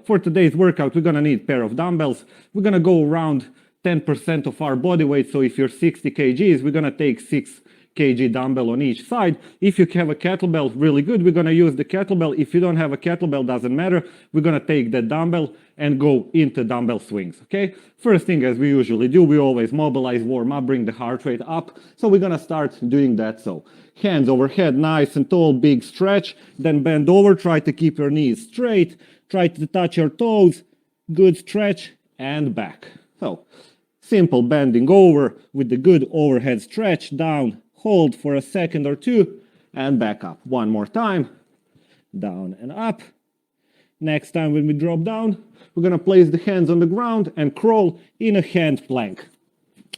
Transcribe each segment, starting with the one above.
for today's workout, we're gonna need a pair of dumbbells. We're gonna go around 10% of our body weight. So if you're 60 kgs, we're gonna take 6 kg dumbbell on each side. If you have a kettlebell, really good, we're gonna use the kettlebell. If you don't have a kettlebell, doesn't matter. We're gonna take that dumbbell and go into dumbbell swings, okay? First thing, as we usually do, we always mobilize, warm up, bring the heart rate up. So we're gonna start doing that. So hands overhead, nice and tall, big stretch, then bend over, try to keep your knees straight, try to touch your toes, good stretch, and back. So simple bending over with the good overhead stretch, down, hold for a second or two, and back up. One more time, down and up. Next time when we drop down, we're gonna place the hands on the ground and crawl in a hand plank.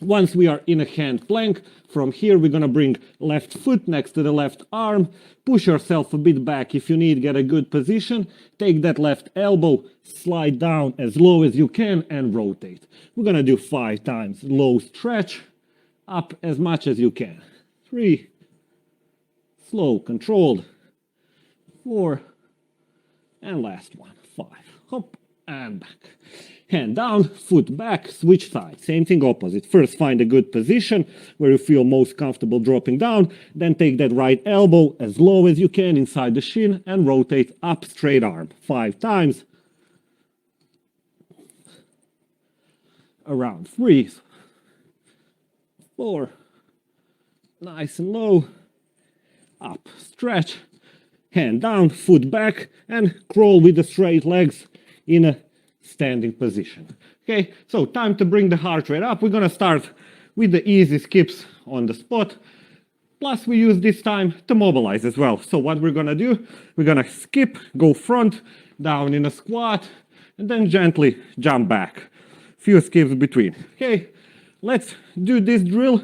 Once we are in a hand plank, from here we're gonna bring left foot next to the left arm, push yourself a bit back if you need, get a good position, take that left elbow, slide down as low as you can and rotate. We're gonna do 5 times. Low stretch, up as much as you can. 3, slow, controlled, 4, and last one, 5. Hop and back. Hand down, foot back, switch sides. Same thing opposite. First find a good position where you feel most comfortable dropping down. Then take that right elbow as low as you can inside the shin and rotate up, straight arm. 5 times. Around 3, 4, nice and low, up, stretch, hand down, foot back, and crawl with the straight legs in a standing position. Okay, so time to bring the heart rate up. We're gonna start with the easy skips on the spot. Plus we use this time to mobilize as well. So what we're gonna do, we're gonna skip, go front, down in a squat, and then gently jump back. Few skips between. Okay, let's do this drill.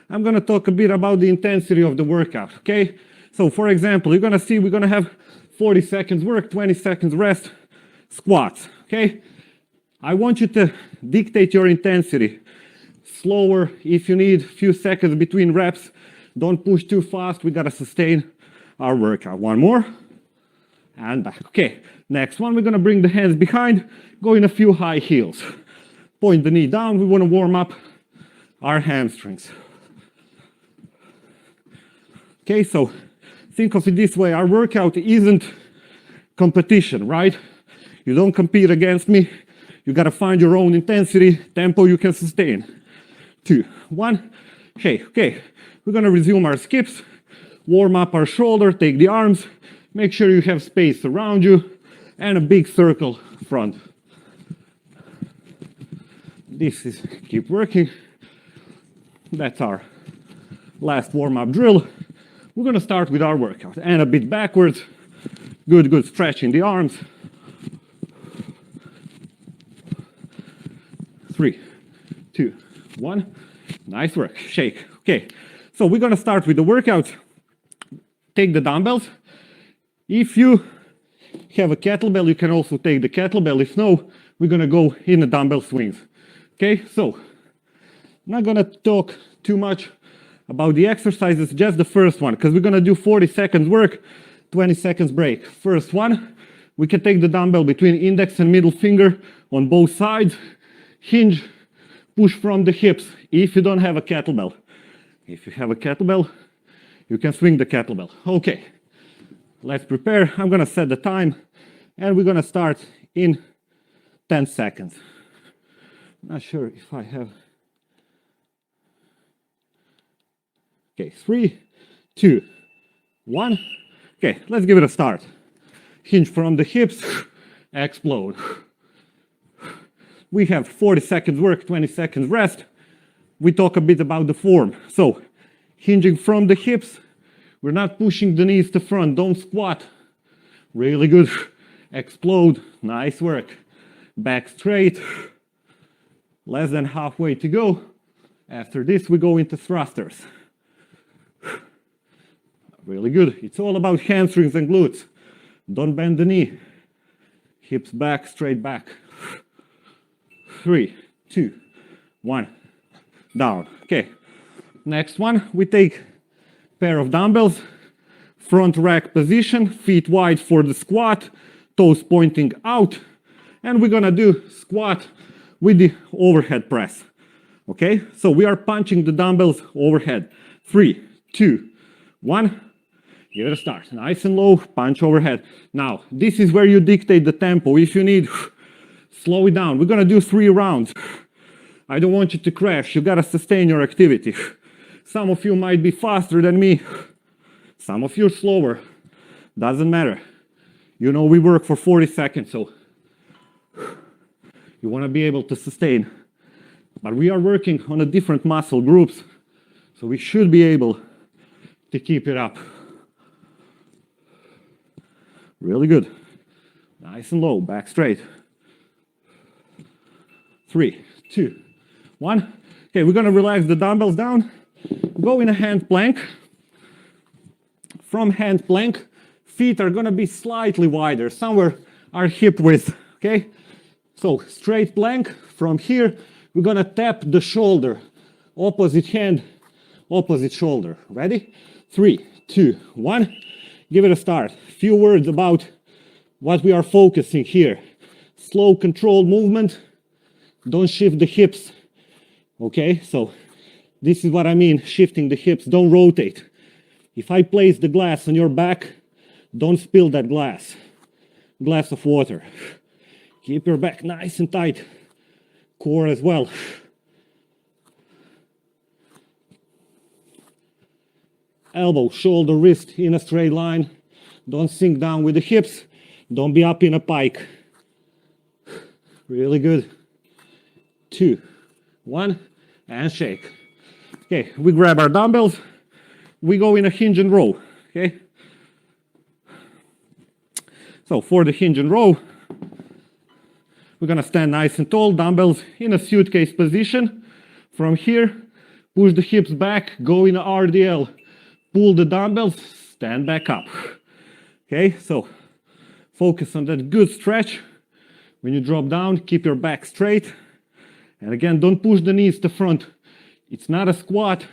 I'm gonna talk a bit about the intensity of the workout, okay? So for example, you're gonna see we're gonna have 40 seconds work, 20 seconds rest, squats, okay? I want you to dictate your intensity. Slower if you need, few seconds between reps. Don't push too fast, we gotta sustain our workout. One more, and back. Okay, next one, we're gonna bring the hands behind, go in a few high heels. Point the knee down, we wanna warm up our hamstrings. Okay, so think of it this way, our workout isn't competition, right? You don't compete against me, you gotta find your own intensity, tempo you can sustain. 2, 1, okay, we're gonna resume our skips, warm up our shoulder, take the arms, make sure you have space around you, and a big circle front. This is, keep working. That's our last warm-up drill. We're gonna start with our workout and a bit backwards. Good stretch in the arms. 3, 2, 1. Nice work, shake. Okay, so we're gonna start with the workout. Take the dumbbells. If you have a kettlebell, you can also take the kettlebell. If no, we're gonna go in the dumbbell swings. Okay, so I'm not gonna talk too much about the exercises, just the first one, because we're gonna do 40 seconds work, 20 seconds break. First one, we can take the dumbbell between index and middle finger on both sides, hinge, push from the hips if you don't have a kettlebell. If you have a kettlebell, you can swing the kettlebell. Okay, let's prepare. I'm gonna set the time and we're gonna start in 10 seconds. Not sure if I have. Okay, 3, 2, 1. Okay, let's give it a start. Hinge from the hips, explode. We have 40 seconds work, 20 seconds rest. We talk a bit about the form. So, hinging from the hips, we're not pushing the knees to front, don't squat. Really good. Explode, nice work. Back straight. Less than halfway to go. After this, we go into thrusters. Really good. It's all about hamstrings and glutes. Don't bend the knee. Hips back, straight back. 3, 2, 1. Down. Okay. Next one, we take pair of dumbbells. Front rack position, feet wide for the squat, toes pointing out. And we're gonna do squat with the overhead press. Okay, so we are punching the dumbbells overhead. 3, 2, 1. Give it a start. Nice and low, punch overhead. Now, this is where you dictate the tempo. If you need, slow it down. We're gonna do 3 rounds. I don't want you to crash. You gotta sustain your activity. Some of you might be faster than me. Some of you slower. Doesn't matter. You know we work for 40 seconds, so you wanna be able to sustain. But we are working on a different muscle groups, so we should be able to keep it up. Really good. Nice and low, back straight. 3, 2, 1. Okay, we're gonna relax the dumbbells down. Go in a hand plank. From hand plank, feet are gonna be slightly wider, somewhere our hip width, okay? So straight plank. From here, we're gonna tap the shoulder. Opposite hand, opposite shoulder. Ready? 3, 2, 1. Give it a start. Few words about what we are focusing here. Slow, controlled movement. Don't shift the hips. Okay, so this is what I mean, shifting the hips. Don't rotate. If I place the glass on your back, don't spill that glass. Glass of water. Keep your back nice and tight. Core as well. Elbow, shoulder, wrist in a straight line. Don't sink down with the hips. Don't be up in a pike. Really good. 2, 1, and shake. Okay, we grab our dumbbells. We go in a hinge and row. Okay. So for the hinge and row, we're gonna stand nice and tall, dumbbells in a suitcase position. From here, push the hips back, go in a RDL. Pull the dumbbells, stand back up. Okay, so focus on that good stretch. When you drop down, keep your back straight. And again, don't push the knees to front. It's not a squat,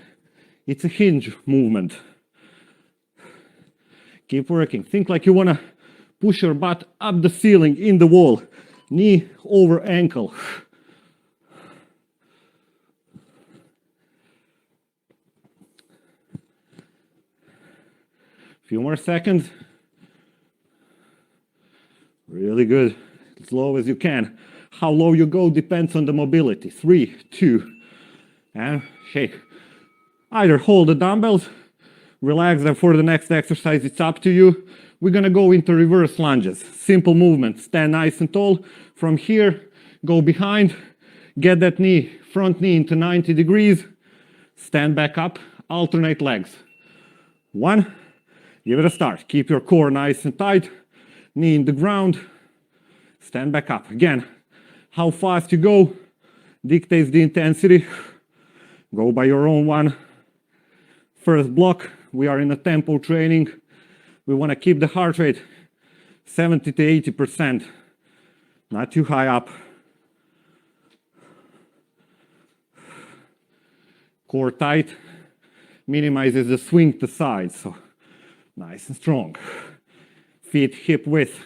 it's a hinge movement. Keep working. Think like you wanna push your butt up the ceiling, in the wall. Knee over ankle. Few more seconds. Really good. As low as you can. How low you go depends on the mobility. 3, 2, and shake. Either hold the dumbbells, relax them for the next exercise. It's up to you. We're gonna go into reverse lunges. Simple movement. Stand nice and tall. From here, go behind. Get that knee, front knee into 90 degrees. Stand back up. Alternate legs. 1. Give it a start. Keep your core nice and tight. Knee in the ground. Stand back up. Again, how fast you go dictates the intensity. Go by your own one. First block, we are in a tempo training. We want to keep the heart rate 70 to 80%. Not too high up. Core tight. Minimizes the swing to side. So nice and strong. Feet hip width.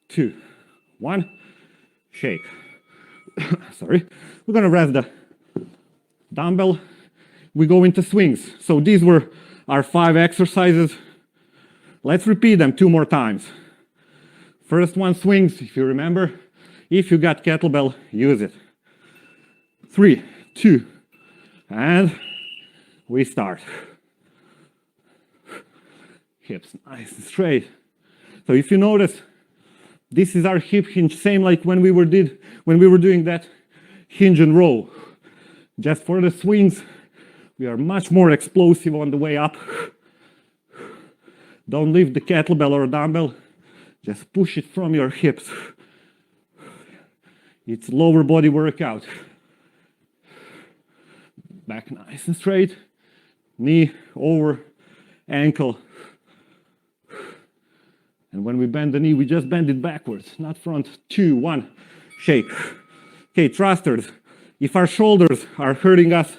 Two, 1, shake. Sorry. We're gonna rest the dumbbell. We go into swings. So these were our 5 exercises. Let's repeat them 2 more times. First one, swings, if you remember. If you got kettlebell, use it. 3, 2, and we start. Hips nice and straight. So if you notice, this is our hip hinge, same like when we were doing that hinge and row. Just for the swings, we are much more explosive on the way up. Don't lift the kettlebell or dumbbell, just push it from your hips. It's lower body workout. Back nice and straight, knee over ankle. And when we bend the knee, we just bend it backwards, not front. 2, 1, shake. Okay, thrusters. If our shoulders are hurting us,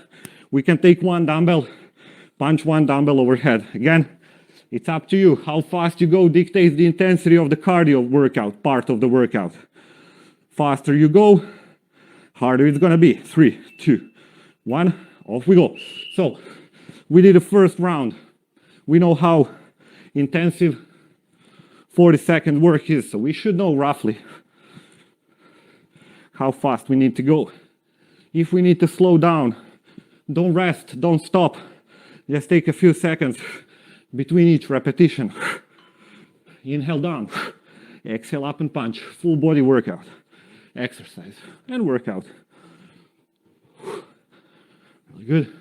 we can take 1 dumbbell, punch 1 dumbbell overhead. Again, It's up to you. How fast you go dictates the intensity of the cardio workout, part of the workout. Faster you go, harder it's gonna be. 3, 2, 1, off we go. So, we did the first round. We know how intensive 40-second work is, so we should know roughly how fast we need to go. If we need to slow down, don't rest, don't stop. Just take a few seconds between each repetition. Inhale down, exhale up and punch. Full body workout, exercise and workout. Really good.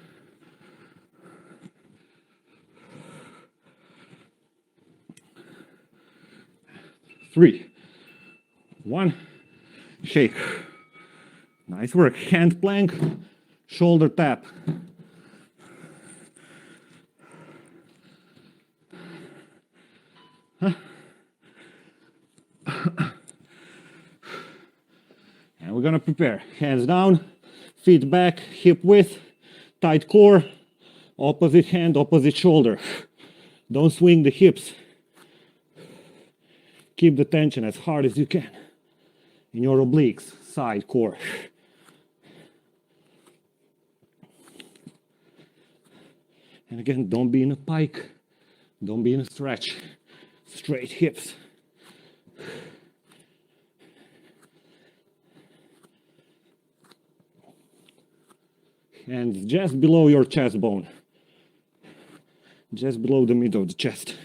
Three, 1, shake. Nice work. Hand plank, shoulder tap. And we're gonna prepare. Hands down, feet back, hip width, tight core, opposite hand, opposite shoulder. Don't swing the hips. Keep the tension as hard as you can in your obliques, side, core. And again, don't be in a pike, don't be in a stretch. Straight hips. Hands just below your chest bone. Just below the middle of the chest.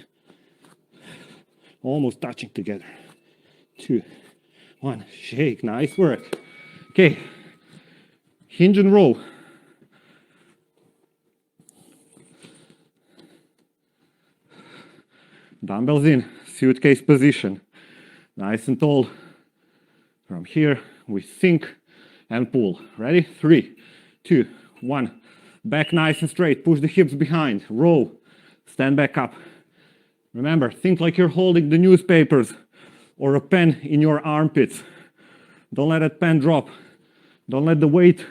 Almost touching together. 2, 1, shake, nice work. Okay, hinge and row. Dumbbells in, suitcase position. Nice and tall. From here, we sink and pull. Ready? 3, 2, 1. Back nice and straight, push the hips behind. Row, stand back up. Remember, think like you're holding the newspapers or a pen in your armpits. Don't let that pen drop. Don't let the weight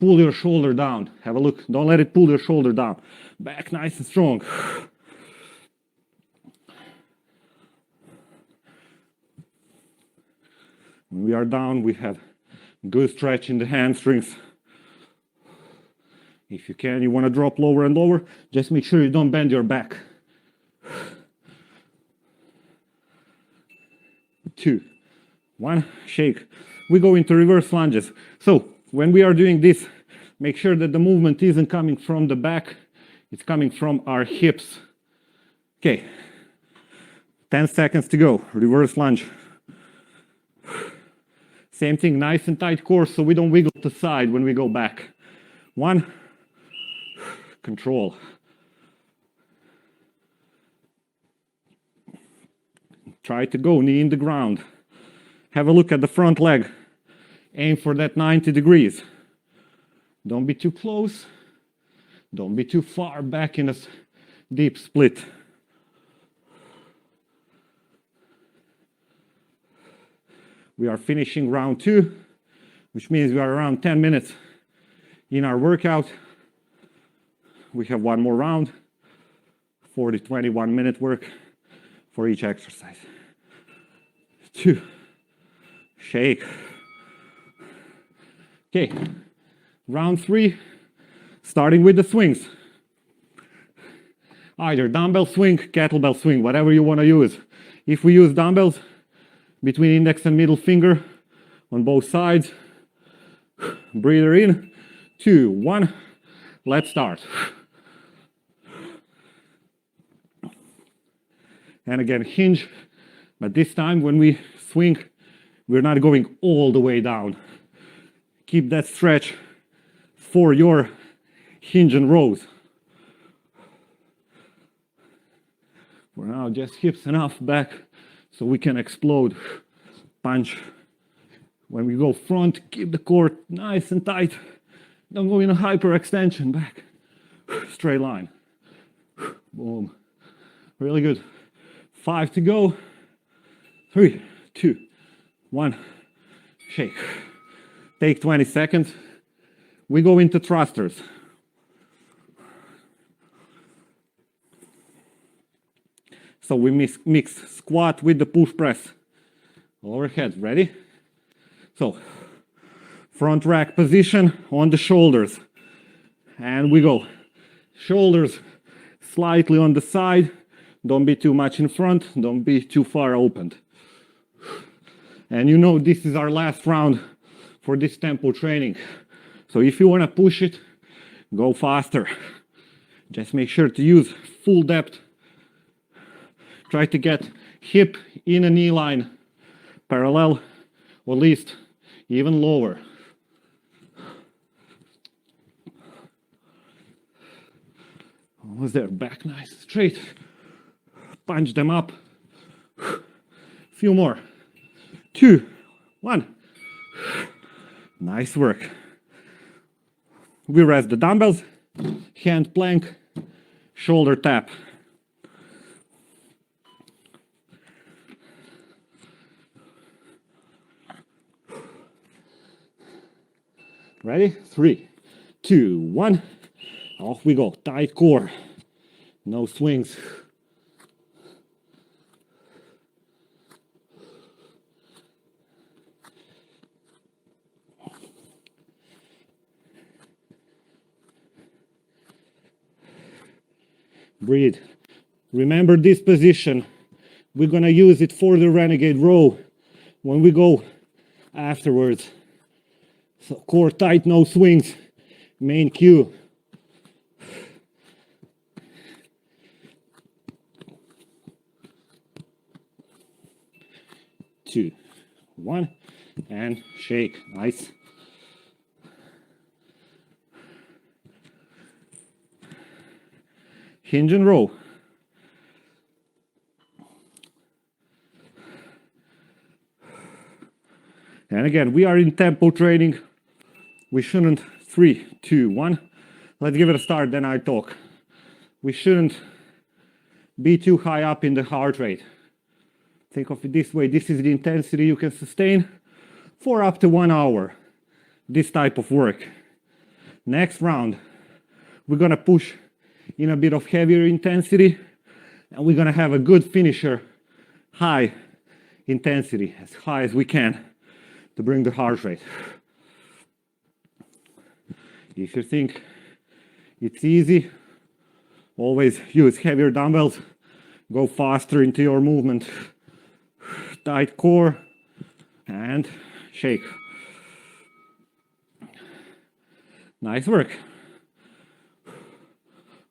pull your shoulder down. Have a look. Don't let it pull your shoulder down. Back nice and strong. When we are down, we have good stretch in the hamstrings. If you can, you want to drop lower and lower. Just make sure you don't bend your back. 2, 1, shake. We go into reverse lunges. So when we are doing this, make sure that the movement isn't coming from the back, it's coming from our hips. Okay, 10 seconds to go. Reverse lunge. Same thing, nice and tight core so we don't wiggle to the side when we go back. 1, control. Try to go knee in the ground. Have a look at the front leg. Aim for that 90 degrees. Don't be too close. Don't be too far back in a deep split. We are finishing round 2, which means we are around 10 minutes in our workout. We have one more round, 40, 21 minute work for each exercise. 2, shake. Okay, round 3, starting with the swings. Either dumbbell swing, kettlebell swing, whatever you want to use. If we use dumbbells, between index and middle finger on both sides. Breather in, 2, 1, let's start. And again, hinge, but this time when we swing, we're not going all the way down. Keep that stretch for your hinge and rows. For now, just hips enough back so we can explode. Punch. When we go front, keep the core nice and tight. Don't go in a hyperextension back. Straight line. Boom. Really good. 5 to go. 3, 2, 1. Shake. Take 20 seconds. We go into thrusters. So we mix squat with the push press. Overhead, ready? So, front rack position on the shoulders. And we go. Shoulders slightly on the side. Don't be too much in front. Don't be too far opened. And you know this is our last round for this tempo training. So if you want to push it, go faster. Just make sure to use full depth. Try to get hip in a knee line, parallel, or at least even lower. Almost there, back nice, straight. Punch them up. Few more. 2, 1. Nice work. We rest the dumbbells, hand plank, shoulder tap. Ready? 3, 2, 1. Off we go. Tight core. No swings. Breathe. Remember this position. We're gonna use it for the Renegade Row when we go afterwards. So core tight, no swings. Main cue. Two, 1, and shake. Nice. Hinge and row. And again, we are in tempo training. We shouldn't, 3, 2, 1. Let's give it a start, then I talk. We shouldn't be too high up in the heart rate. Think of it this way. This is the intensity you can sustain for up to 1 hour. This type of work. Next round, we're gonna push in a bit of heavier intensity, and we're gonna have a good finisher, high intensity, as high as we can to bring the heart rate. If you think it's easy, always use heavier dumbbells, go faster into your movement. Tight core and shake. Nice work.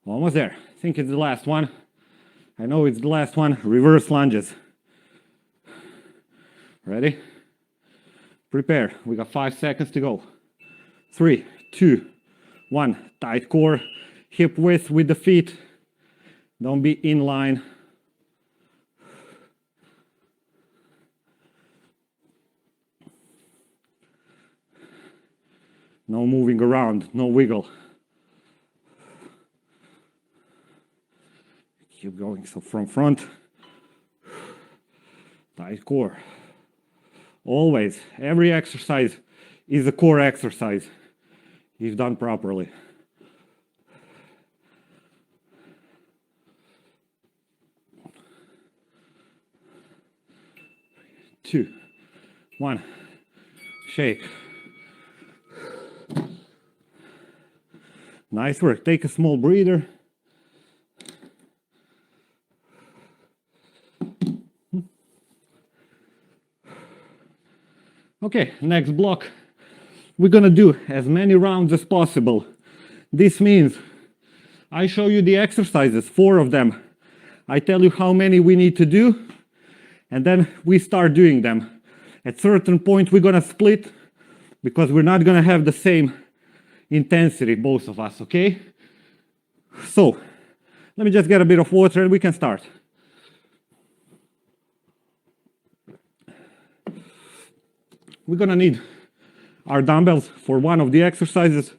Almost there. I think it's the last one. I know it's the last one. Reverse lunges. Ready? Prepare. We got 5 seconds to go. 3, 2, 1. Tight core. Hip width with the feet. Don't be in line. No moving around, no wiggle. Keep going, so from front, tight core. Always, every exercise is a core exercise, if done properly. Two, 1, shake. Nice work. Take a small breather. Okay, next block. We're gonna do as many rounds as possible. This means I show you the exercises, 4 of them. I tell you how many we need to do, and then we start doing them. At certain point, we're gonna split because we're not gonna have the same intensity, both of us, okay? So, let me just get a bit of water and we can start. We're gonna need our dumbbells for one of the exercises,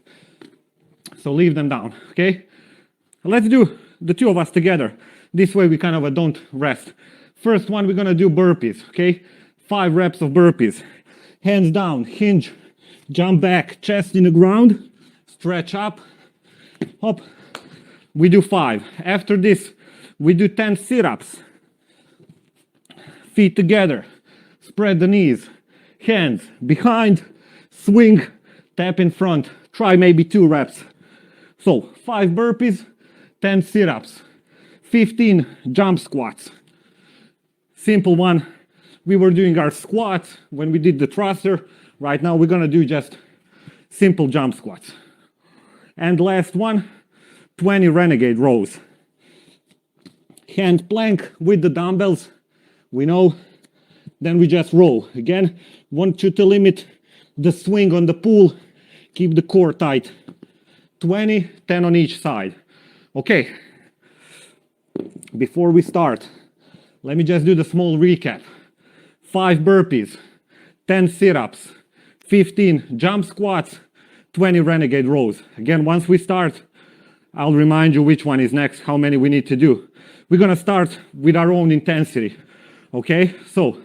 so leave them down, okay? Let's do the 2 of us together. This way we kind of don't rest. First one, we're gonna do burpees, okay? 5 reps of burpees. Hands down, hinge, jump back, chest in the ground, stretch up, hop. We do 5. After this, we do 10 sit-ups, Feet together. Spread the knees. Hands behind. Swing. Tap in front. Try maybe 2 reps. So 5 burpees, 10 sit-ups, 15 jump squats. Simple one. We were doing our squats when we did the thruster. Right now we're gonna do just simple jump squats. And last one, 20 Renegade rows. Hand plank with the dumbbells, we know. Then we just row. Again, want you to limit the swing on the pull. Keep the core tight. 20, 10 on each side. Okay. Before we start, let me just do the small recap. 5 burpees, 10 sit-ups, 15 jump squats, 20 Renegade rows. Again, once we start, I'll remind you which one is next, how many we need to do. We're gonna start with our own intensity. Okay? So,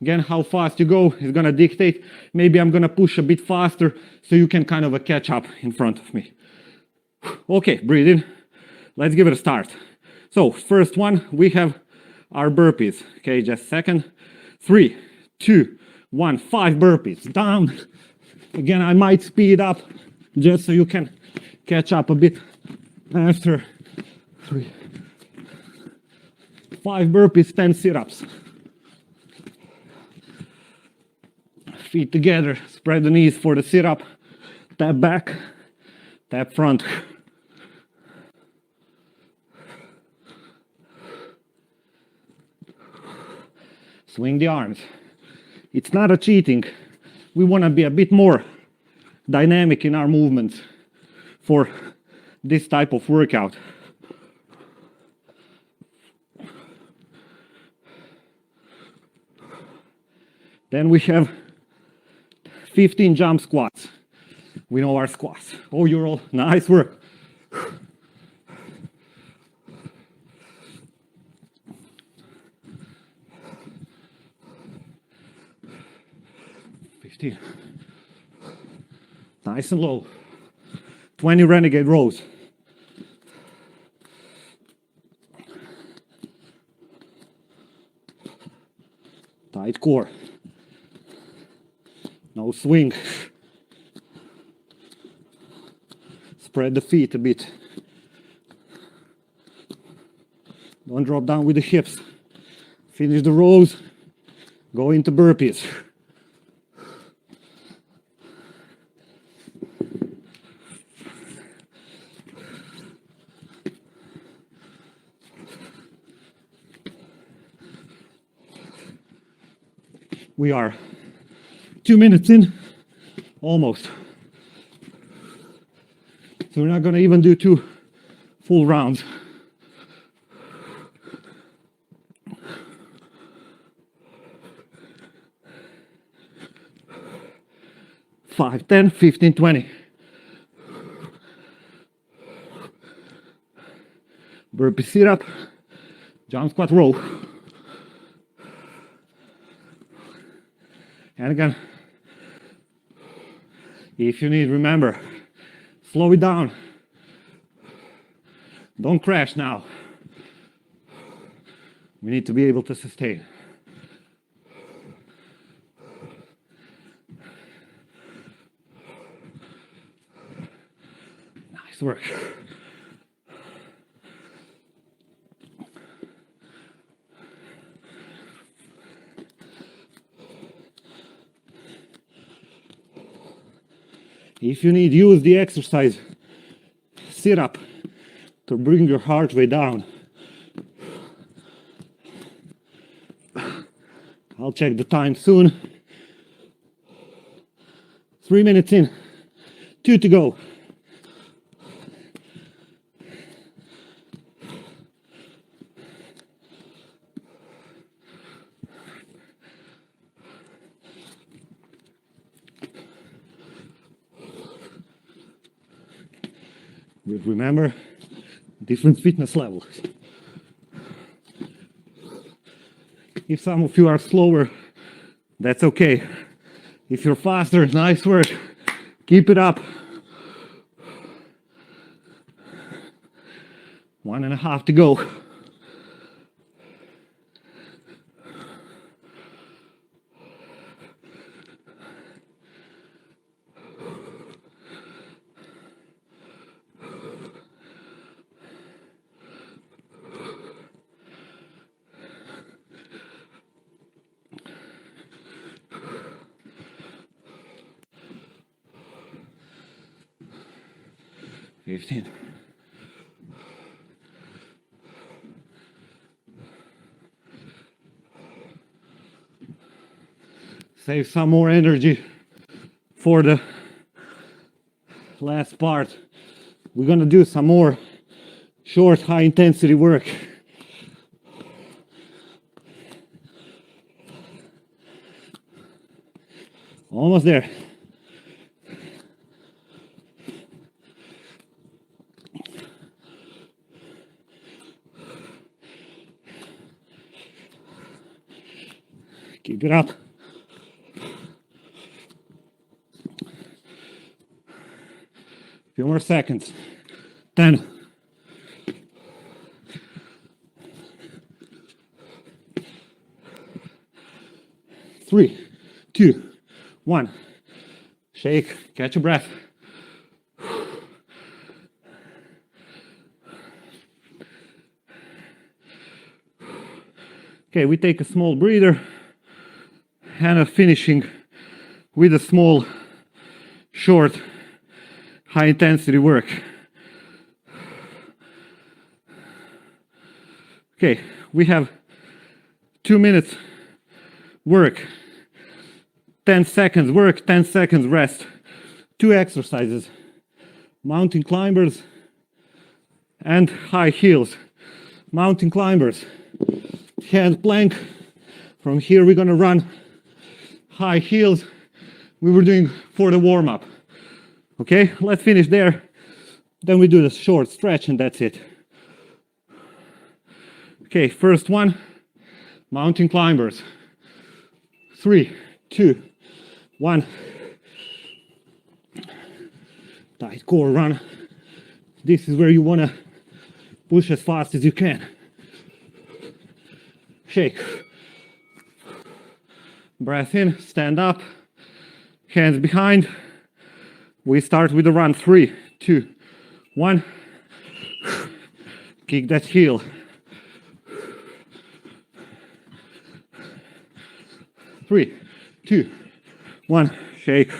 again, how fast you go is gonna dictate. Maybe I'm gonna push a bit faster so you can kind of catch up in front of me. Okay, breathe in. Let's give it a start. So, first one, we have our burpees. Okay, just a second. 3, 2, 1, 5 burpees. Down. Again, I might speed up just so you can catch up a bit after. 3, 5 burpees, 10 sit-ups. Feet together, spread the knees for the sit-up. Tap back, tap front. Swing the arms. It's not a cheating. We want to be a bit more dynamic in our movements for this type of workout. Then we have 15 jump squats. We know our squats. Oh, you're all nice work. 15. Nice and low. 20 Renegade rows. Tight core. No swing. Spread the feet a bit. Don't drop down with the hips. Finish the rows. Go into burpees. We are 2 minutes in, almost. So we're not going to even do 2 full rounds. Five, 10, 15, 20. Burpee sit up, jump squat row. And again, if you need, remember, slow it down. Don't crash now. We need to be able to sustain. Nice work. If you need, use the exercise sit up to bring your heart rate down. I'll check the time soon. 3 minutes in, 2 to go. Remember, different fitness levels. If some of you are slower, that's okay. If you're faster, nice work. Keep it up. 1.5 to go. 15. Save some more energy for the last part. We're gonna do some more short, high intensity work. Almost there. Keep it up. Few more seconds. 10. 3, 2, 1. Shake, catch your breath. Okay, we take a small breather and finishing with a small, short, high intensity work. Okay, we have 2 minutes work, 10 seconds work, 10 seconds rest. 2 exercises, mountain climbers and high heels. Mountain climbers, hand plank. From here we're gonna run high heels we were doing for the warm-up. Okay, let's finish there. Then we do the short stretch and that's it. Okay, first one, mountain climbers. 3, 2, 1. Tight core run. This is where you wanna push as fast as you can. Shake. Breath in, stand up, hands behind. We start with the run. 3, 2, 1. Kick that heel. 3, 2, 1. Shake.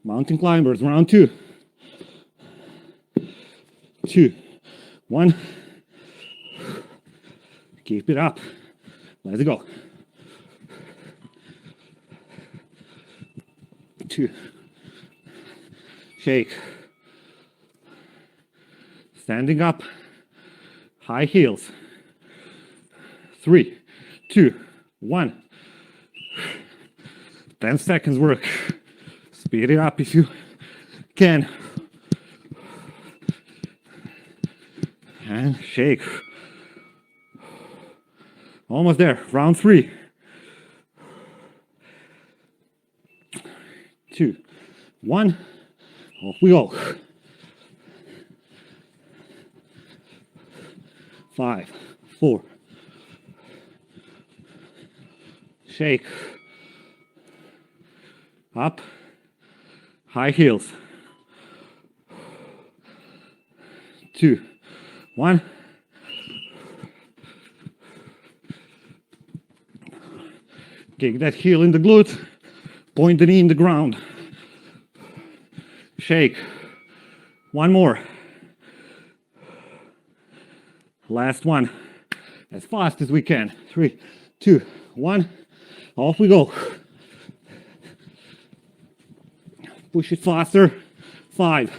Mountain climbers, round 2. 2, 1. Keep it up. Let's go. 2. Shake. Standing up. High heels. 3, 2, 1. 10 seconds work. Speed it up if you can. And shake. Almost there. Round 3. 2, 1. Off we go. 5, 4. Shake. Up. High heels. 2, 1. Kick that heel in the glute. Point the knee in the ground. Shake. One more. Last one. As fast as we can. 3, 2, 1. Off we go. Push it faster. 5,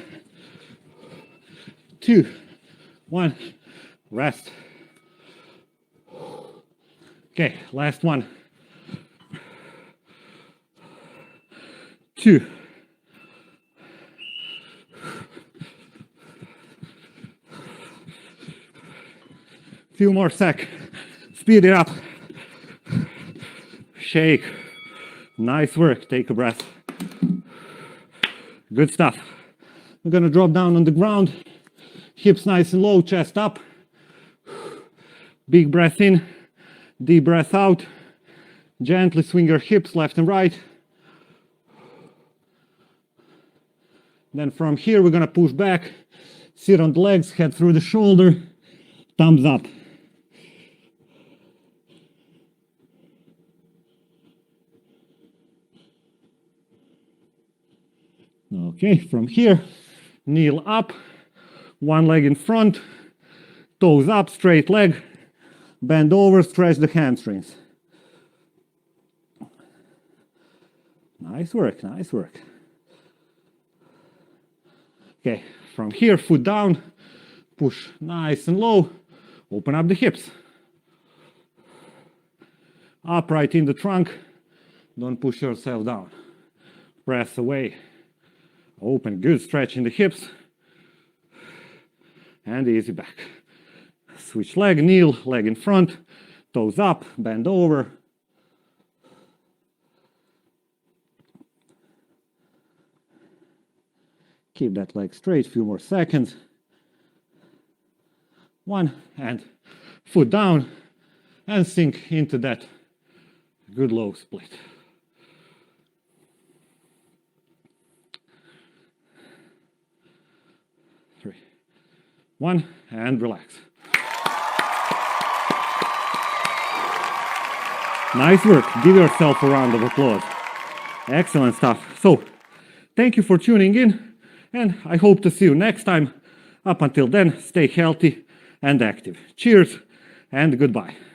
2, 1. Rest. Okay, last one. 2. Few more sec. Speed it up. Shake. Nice work. Take a breath. Good stuff. We're gonna drop down on the ground. Hips nice and low, chest up. Big breath in, deep breath out. Gently swing your hips left and right. Then from here, we're gonna push back, sit on the legs, head through the shoulder, thumbs up. Okay, from here, kneel up, one leg in front, toes up, straight leg, bend over, stretch the hamstrings. Nice work, nice work. Okay, from here, foot down, push nice and low, open up the hips. Upright in the trunk, don't push yourself down. Press away. Open, good stretch in the hips. And easy back. Switch leg, kneel, leg in front, toes up, bend over. Keep that leg straight, few more seconds. One, and foot down, and sink into that good low split. Three, one, and relax. Nice work. Give yourself a round of applause. Excellent stuff. So, thank you for tuning in, and I hope to see you next time. Up until then, stay healthy and active. Cheers, and goodbye.